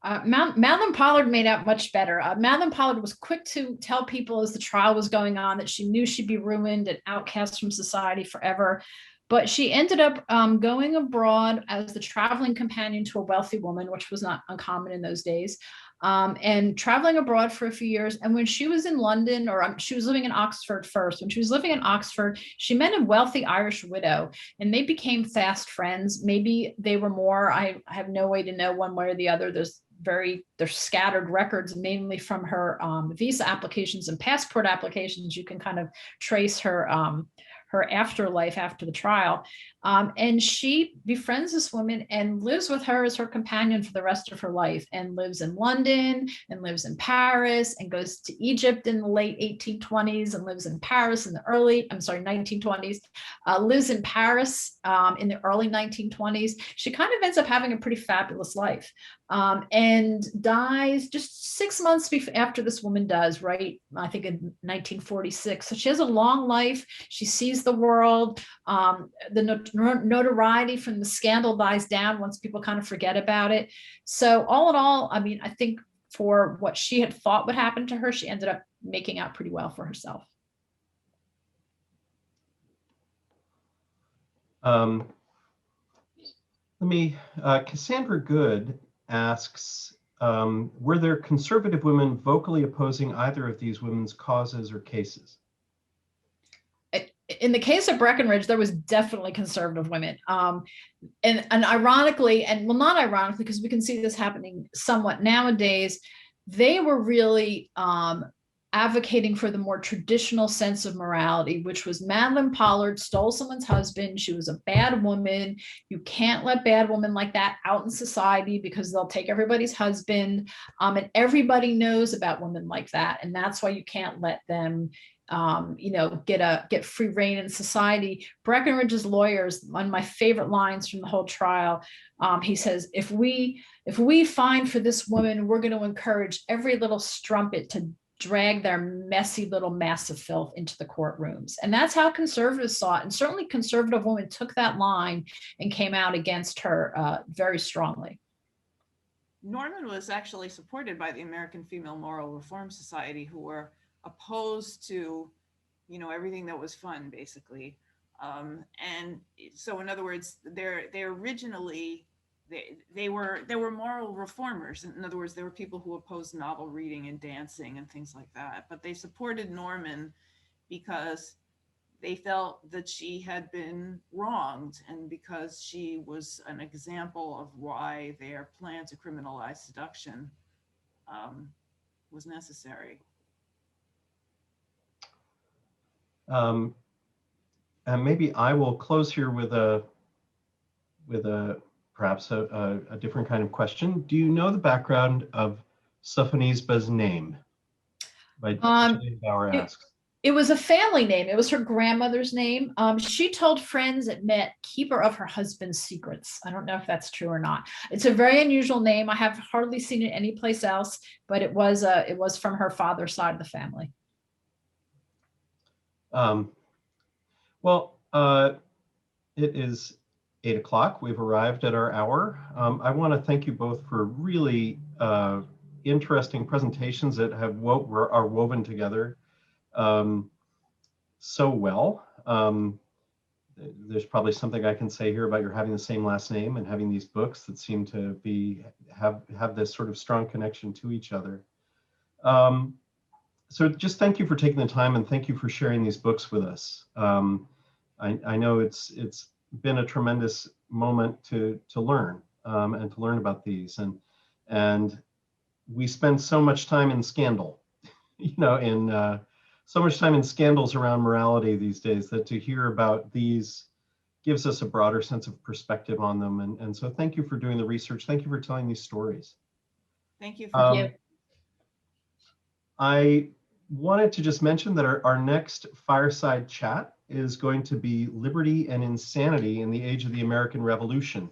Madeleine Pollard made out much better. Madeleine Pollard was quick to tell people as the trial was going on that she knew she'd be ruined and outcast from society forever. But she ended up going abroad as the traveling companion to a wealthy woman, which was not uncommon in those days, and traveling abroad for a few years. And when she was in London, or she was living in Oxford first, when she was living in Oxford, she met a wealthy Irish widow, and they became fast friends. Maybe they were more, I have no way to know one way or the other. There's scattered records, mainly from her visa applications and passport applications. You can kind of trace her afterlife after the trial. And she befriends this woman and lives with her as her companion for the rest of her life, and lives in London and lives in Paris and goes to Egypt in the late 1820s and lives in Paris in the 1920s, lives in Paris in the early 1920s. She kind of ends up having a pretty fabulous life, and dies just 6 months after this woman does, right? I think in 1946. So she has a long life. She sees the world. The notoriety from the scandal dies down once people kind of forget about it. So all in all, I mean, I think for what she had thought would happen to her, she ended up making out pretty well for herself. Cassandra Good asks, were there conservative women vocally opposing either of these women's causes or cases? In the case of Breckenridge, there was definitely conservative women. And ironically, and well, not ironically, because we can see this happening somewhat nowadays, they were really advocating for the more traditional sense of morality, which was Madeleine Pollard stole someone's husband. She was a bad woman. You can't let bad women like that out in society because they'll take everybody's husband. And everybody knows about women like that. And that's why you can't let them get free reign in society. Breckenridge's lawyers, one of my favorite lines from the whole trial, he says, if we find for this woman, we're going to encourage every little strumpet to drag their messy little mass of filth into the courtrooms. And that's how conservatives saw it. And certainly conservative women took that line and came out against her very strongly. Norman was actually supported by the American Female Moral Reform Society, who were opposed to, everything that was fun, basically. And so, in other words, they originally were moral reformers. In other words, there were people who opposed novel reading and dancing and things like that. But they supported Norman because they felt that she had been wronged, and because she was an example of why their plan to criminalize seduction was necessary. And maybe I will close here with perhaps a different kind of question. Do you know the background of Sofonisba's name? Bauer asks. It was a family name. It was her grandmother's name. She told friends it meant keeper of her husband's secrets. I don't know if that's true or not. It's a very unusual name. I have hardly seen it anyplace else, but it was from her father's side of the family. It is 8 o'clock. We've arrived at our hour. I want to thank you both for really interesting presentations that are woven together so well. There's probably something I can say here about your having the same last name and having these books that seem to have this sort of strong connection to each other. So just thank you for taking the time, and thank you for sharing these books with us. I know it's been a tremendous moment to learn and to learn about these, and we spend so much time in scandal, in so much time in scandals around morality these days that to hear about these gives us a broader sense of perspective on them. And so thank you for doing the research. Thank you for telling these stories. Thank you for you. I wanted to just mention that our next Fireside chat is going to be Liberty and Insanity in the Age of the American Revolution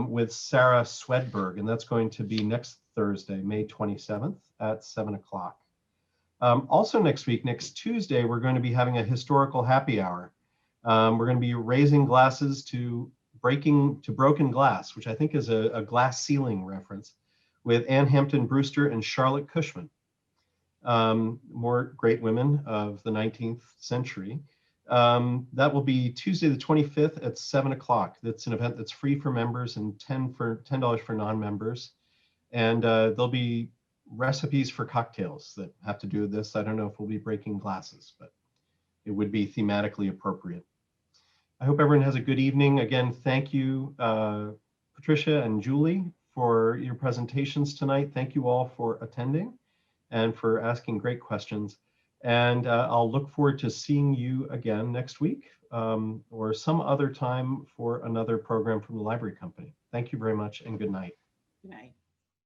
with Sarah Swedberg, and that's going to be next Thursday, May 27th at 7 o'clock. Also next week, next Tuesday, we're going to be having a historical happy hour. We're going to be raising glasses to broken glass, which I think is a glass ceiling reference, with Ann Hampton Brewster and Charlotte Cushman, more great women of the 19th century. That will be Tuesday the 25th at 7 o'clock. That's an event that's free for members and $10 for non-members. And there'll be recipes for cocktails that have to do with this. I don't know if we'll be breaking glasses, but it would be thematically appropriate. I hope everyone has a good evening. Again, thank you, Patricia and Julie, for your presentations tonight. Thank you all for attending and for asking great questions. And I'll look forward to seeing you again next week or some other time for another program from the Library Company. Thank you very much and good night. Good night.